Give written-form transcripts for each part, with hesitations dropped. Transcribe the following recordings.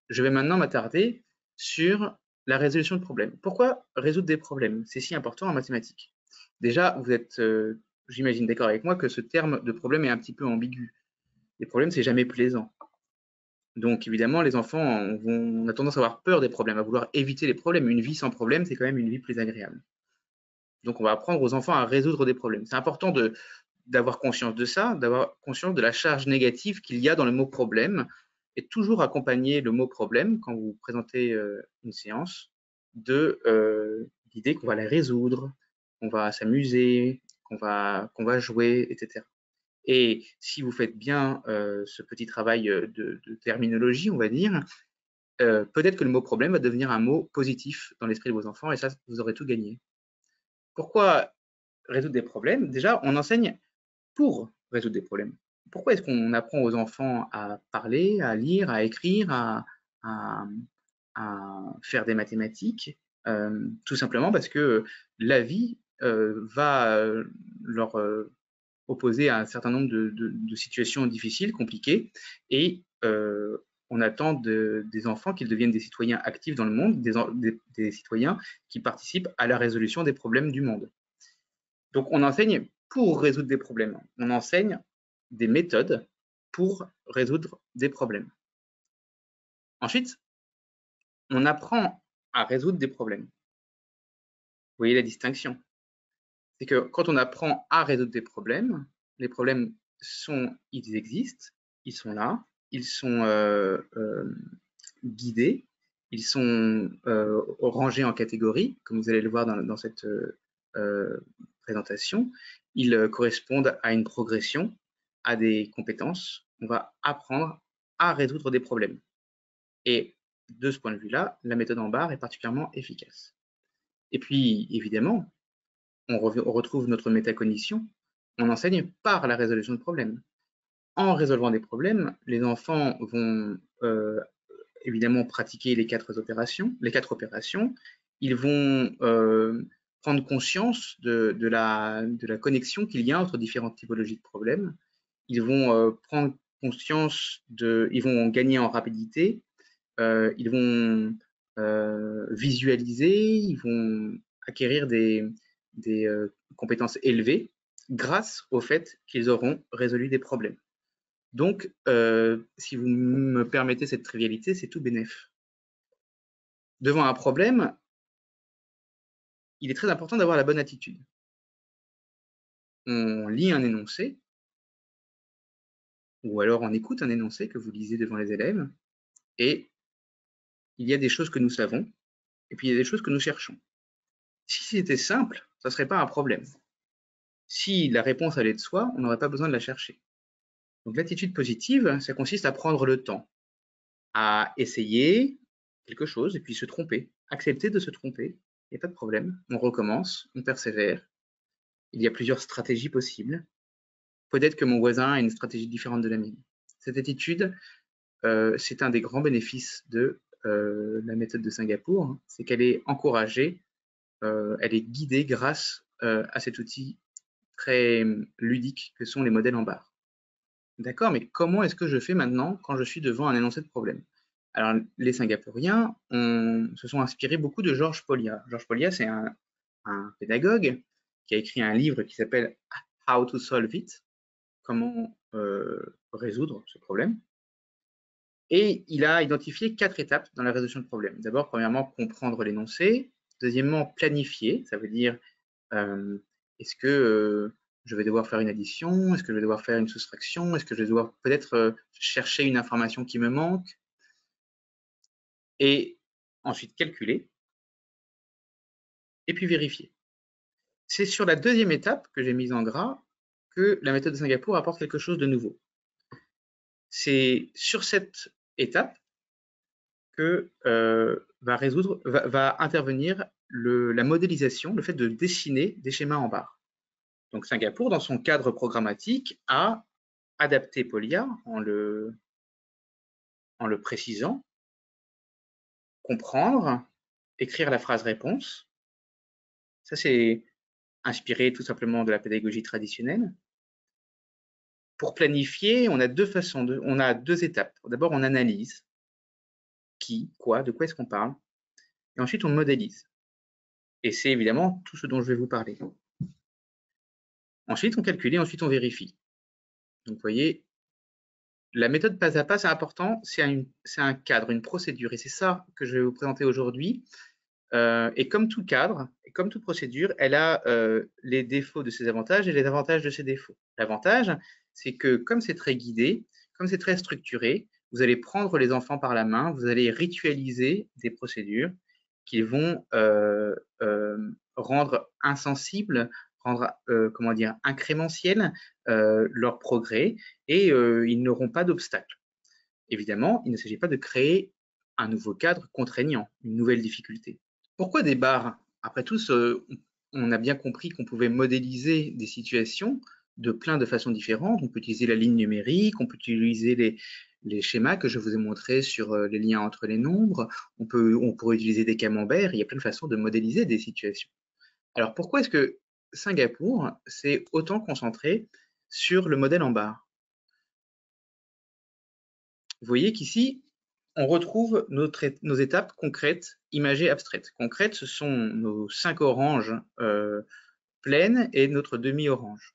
je vais maintenant m'attarder sur la résolution de problèmes. Pourquoi résoudre des problèmes? C'est si important en mathématiques. Déjà, vous êtes, j'imagine, d'accord avec moi que ce terme de problème est un petit peu ambigu. Les problèmes, c'est jamais plaisant. Donc évidemment, les enfants, on a tendance à avoir peur des problèmes, à vouloir éviter les problèmes. Une vie sans problème, c'est quand même une vie plus agréable. Donc on va apprendre aux enfants à résoudre des problèmes. C'est important d'avoir conscience de ça, d'avoir conscience de la charge négative qu'il y a dans le mot problème, et toujours accompagner le mot problème quand vous présentez une séance de l'idée qu'on va la résoudre, qu'on va s'amuser, qu'on va jouer, etc. Et si vous faites bien ce petit travail de terminologie, on va dire, peut-être que le mot problème va devenir un mot positif dans l'esprit de vos enfants, et ça, vous aurez tout gagné. Pourquoi résoudre des problèmes? Déjà, on enseigne pour résoudre des problèmes. Pourquoi est-ce qu'on apprend aux enfants à parler, à lire, à écrire, à, à faire des mathématiques? Tout simplement parce que la vie va leur opposer à un certain nombre de situations difficiles, compliquées, et on attend des enfants qu'ils deviennent des citoyens actifs dans le monde, des citoyens qui participent à la résolution des problèmes du monde. Donc on enseigne pour résoudre des problèmes. On enseigne des méthodes pour résoudre des problèmes. Ensuite, on apprend à résoudre des problèmes. Vous voyez la distinction? C'est que quand on apprend à résoudre des problèmes, les problèmes ils existent, ils sont là, ils sont guidés, ils sont rangés en catégories, comme vous allez le voir dans cette présentation. Ils correspondent à une progression, à des compétences. On va apprendre à résoudre des problèmes. Et de ce point de vue-là, la méthode en barre est particulièrement efficace. Et puis, évidemment, on retrouve notre métacognition. On enseigne par la résolution de problèmes. En résolvant des problèmes, les enfants vont évidemment pratiquer les quatre opérations. Ils vont prendre conscience de la connexion qu'il y a entre différentes typologies de problèmes. Ils vont prendre conscience ils vont gagner en rapidité, ils vont visualiser, ils vont acquérir des compétences élevées grâce au fait qu'ils auront résolu des problèmes. Donc, si vous me permettez cette trivialité, c'est tout bénef. Devant un problème, il est très important d'avoir la bonne attitude. On lit un énoncé, ou alors on écoute un énoncé que vous lisez devant les élèves, et il y a des choses que nous savons, et puis il y a des choses que nous cherchons. Si c'était simple, ça ne serait pas un problème. Si la réponse allait de soi, on n'aurait pas besoin de la chercher. Donc l'attitude positive, ça consiste à prendre le temps, à essayer quelque chose et puis se tromper. Accepter de se tromper, il n'y a pas de problème. On recommence, on persévère. Il y a plusieurs stratégies possibles. Peut-être que mon voisin a une stratégie différente de la mienne. Cette attitude, c'est un des grands bénéfices de la méthode de Singapour, c'est qu'elle est encouragée, elle est guidée grâce à cet outil très ludique que sont les modèles en barre. D'accord, mais comment est-ce que je fais maintenant quand je suis devant un énoncé de problème? Alors, les Singapouriens se sont inspirés beaucoup de Georges Polya. Georges Polya, c'est un pédagogue qui a écrit un livre qui s'appelle How to Solve It, comment résoudre ce problème. Et il a identifié 4 étapes dans la résolution de problème. D'abord, premièrement, comprendre l'énoncé. Deuxièmement, planifier, ça veut dire est-ce que je vais devoir faire une addition? Est-ce que je vais devoir faire une soustraction? Est-ce que je vais devoir peut-être chercher une information qui me manque? Et ensuite calculer, et puis vérifier. C'est sur la deuxième étape que j'ai mise en gras que la méthode de Singapour apporte quelque chose de nouveau. C'est sur cette étape que va intervenir la modélisation, le fait de dessiner des schémas en barre. Donc Singapour, dans son cadre programmatique, a adapté Polya en le précisant, comprendre, écrire la phrase réponse. Ça, c'est inspiré tout simplement de la pédagogie traditionnelle. Pour planifier, on a deux étapes. D'abord, on analyse. qui, quoi, de quoi est-ce qu'on parle. Et ensuite, on modélise. Et c'est évidemment tout ce dont je vais vous parler. Ensuite, on calcule et ensuite on vérifie. Donc, vous voyez, la méthode pas à pas, c'est important, c'est un cadre, une procédure. Et c'est ça que je vais vous présenter aujourd'hui. Et comme tout cadre, et comme toute procédure, elle a les défauts de ses avantages et les avantages de ses défauts. L'avantage, c'est que comme c'est très guidé, comme c'est très structuré, vous allez prendre les enfants par la main, vous allez ritualiser des procédures qui vont rendre insensibles, rendre comment dire, incrémentiels leur progrès, et ils n'auront pas d'obstacles. Évidemment, il ne s'agit pas de créer un nouveau cadre contraignant, une nouvelle difficulté. Pourquoi des barres? Après tout, on a bien compris qu'on pouvait modéliser des situations de plein de façons différentes. On peut utiliser la ligne numérique, on peut utiliser les schémas que je vous ai montrés sur les liens entre les nombres, on pourrait utiliser des camemberts, il y a plein de façons de modéliser des situations. Alors pourquoi est-ce que Singapour s'est autant concentré sur le modèle en barre? Vous voyez qu'ici, on retrouve nos étapes concrètes, imagées, abstraites. Concrètes, ce sont nos 5 oranges pleines et notre demi-orange.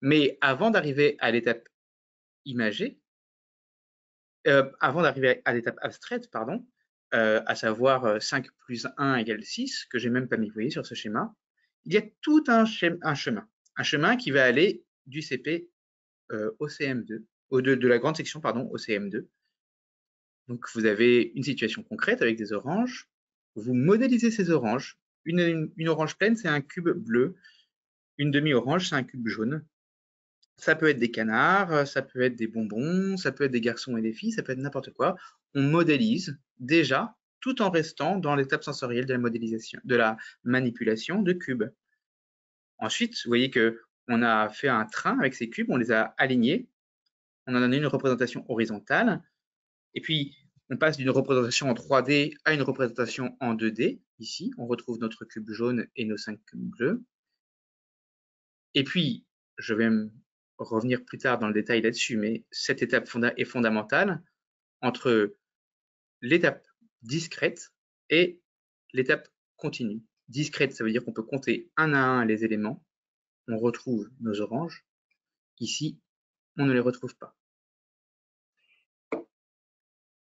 Mais avant d'arriver à l'étape imagée, avant d'arriver à l'étape abstraite, pardon, à savoir 5 plus 1 égale 6, que j'ai même pas mis, vous voyez, sur ce schéma, il y a tout un chemin qui va aller du CP au CM2, de la grande section, pardon, au CM2. Donc, vous avez une situation concrète avec des oranges. Vous modélisez ces oranges. Une orange pleine, c'est un cube bleu. Une demi-orange, c'est un cube jaune. Ça peut être des canards, ça peut être des bonbons, ça peut être des garçons et des filles, ça peut être n'importe quoi. On modélise déjà tout en restant dans l'étape sensorielle de la modélisation, de la manipulation de cubes. Ensuite, vous voyez qu'on a fait un train avec ces cubes, on les a alignés, on en a donné une représentation horizontale, et puis on passe d'une représentation en 3D à une représentation en 2D. Ici, on retrouve notre cube jaune et nos 5 cubes bleus. Et puis, je vais revenir plus tard dans le détail là-dessus, mais cette étape est fondamentale entre l'étape discrète et l'étape continue. Discrète, ça veut dire qu'on peut compter un à un les éléments. On retrouve nos oranges. Ici, on ne les retrouve pas.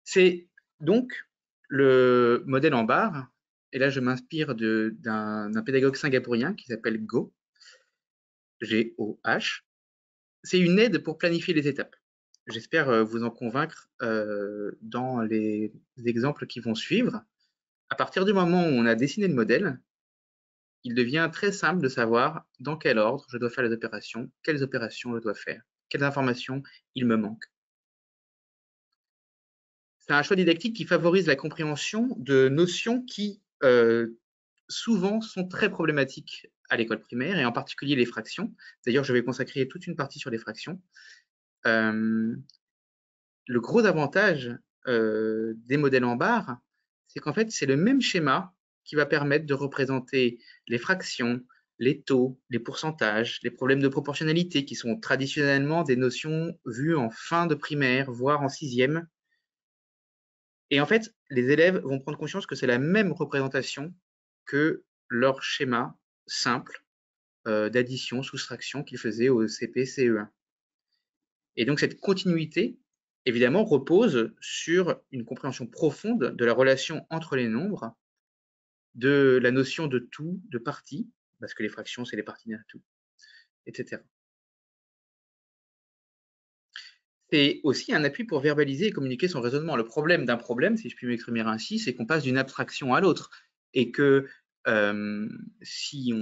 C'est donc le modèle en barre, et là je m'inspire d'un pédagogue singapourien qui s'appelle Goh, G-O-H. C'est une aide pour planifier les étapes. J'espère vous en convaincre dans les exemples qui vont suivre. À partir du moment où on a dessiné le modèle, il devient très simple de savoir dans quel ordre je dois faire les opérations, quelles opérations je dois faire, quelles informations il me manque. C'est un choix didactique qui favorise la compréhension de notions qui souvent sont très problématiques à l'école primaire, et en particulier les fractions. D'ailleurs, je vais consacrer toute une partie sur les fractions. Le gros avantage des modèles en barre, c'est qu'en fait, c'est le même schéma qui va permettre de représenter les fractions, les taux, les pourcentages, les problèmes de proportionnalité, qui sont traditionnellement des notions vues en fin de primaire, voire en 6e. Et en fait, les élèves vont prendre conscience que c'est la même représentation que leur schéma simple d'addition, soustraction qu'ils faisaient au CP, CE1. Et donc cette continuité, évidemment, repose sur une compréhension profonde de la relation entre les nombres, de la notion de tout, de partie, parce que les fractions, c'est les parties d'un tout, etc. C'est aussi un appui pour verbaliser et communiquer son raisonnement. Le problème d'un problème, si je puis m'exprimer ainsi, c'est qu'on passe d'une abstraction à l'autre, et que si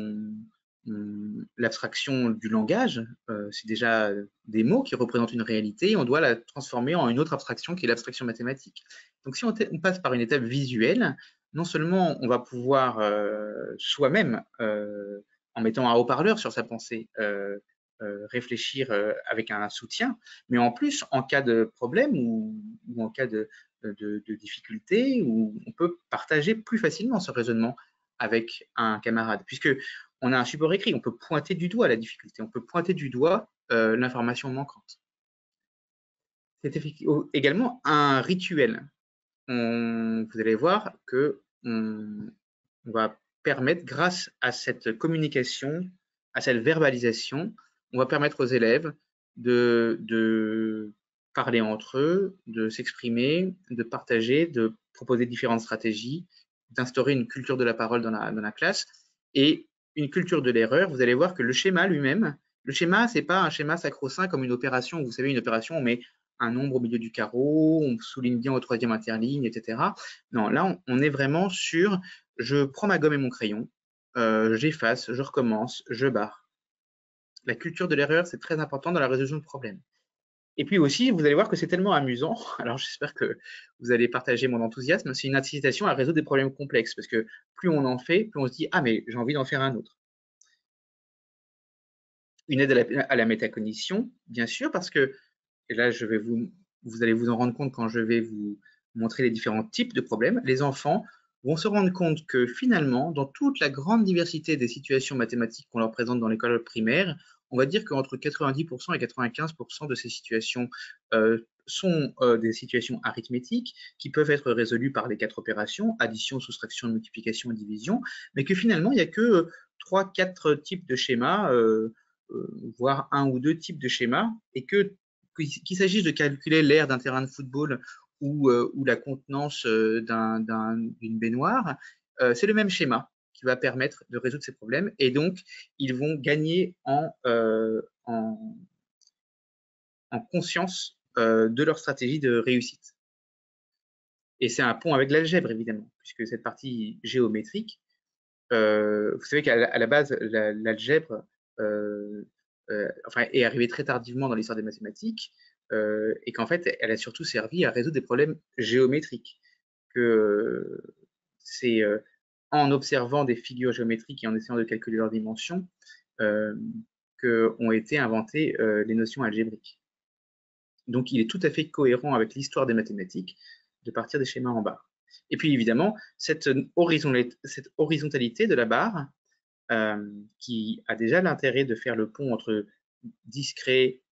l'abstraction du langage, c'est déjà des mots qui représentent une réalité, on doit la transformer en une autre abstraction qui est l'abstraction mathématique. Donc si on passe par une étape visuelle, non seulement on va pouvoir soi-même, en mettant un haut-parleur sur sa pensée, réfléchir avec un soutien, mais en plus, en cas de problème ou en cas de difficulté, où on peut partager plus facilement ce raisonnement avec un camarade, puisque on a un support écrit, on peut pointer du doigt la difficulté, on peut pointer du doigt l'information manquante. C'est également un rituel. Vous allez voir que on va permettre, grâce à cette communication, à cette verbalisation, on va permettre aux élèves de parler entre eux, de s'exprimer, de partager, de proposer différentes stratégies, d'instaurer une culture de la parole dans la classe et une culture de l'erreur. Vous allez voir que le schéma lui-même, le schéma, c'est pas un schéma sacro-saint comme une opération. Vous savez, une opération, on met un nombre au milieu du carreau, on souligne bien au troisième interligne, etc. Non, là, on est vraiment sur je prends ma gomme et mon crayon, j'efface, je recommence, je barre. La culture de l'erreur, c'est très important dans la résolution de problèmes. Et puis aussi, vous allez voir que c'est tellement amusant, alors j'espère que vous allez partager mon enthousiasme, c'est une incitation à résoudre des problèmes complexes, parce que plus on en fait, plus on se dit « Ah, mais j'ai envie d'en faire un autre ». Une aide à la métacognition, bien sûr, parce que, et là, vous allez vous en rendre compte quand je vais vous montrer les différents types de problèmes, les enfants vont se rendre compte que finalement, dans toute la grande diversité des situations mathématiques qu'on leur présente dans l'école primaire, on va dire qu'entre 90% et 95% de ces situations sont des situations arithmétiques qui peuvent être résolues par les 4 opérations, addition, soustraction, multiplication et division, mais que finalement, il n'y a que 3-4 types de schémas, voire 1 ou 2 types de schémas, et qu'il s'agisse de calculer l'aire d'un terrain de football ou la contenance d'une baignoire, c'est le même schéma qui va permettre de résoudre ces problèmes. Et donc, ils vont gagner en conscience de leur stratégie de réussite. Et c'est un pont avec l'algèbre, évidemment, puisque cette partie géométrique, vous savez qu'à la base, l'algèbre est arrivée très tardivement dans l'histoire des mathématiques, et qu'en fait, elle a surtout servi à résoudre des problèmes géométriques. Que c'est en observant des figures géométriques et en essayant de calculer leurs dimensions qu'ont été inventées les notions algébriques. Donc, il est tout à fait cohérent avec l'histoire des mathématiques de partir des schémas en barre. Et puis, évidemment, cette horizontalité de la barre qui a déjà l'intérêt de faire le pont entre discret,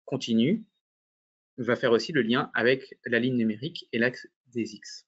continu, va faire aussi le lien avec la ligne numérique et l'axe des X.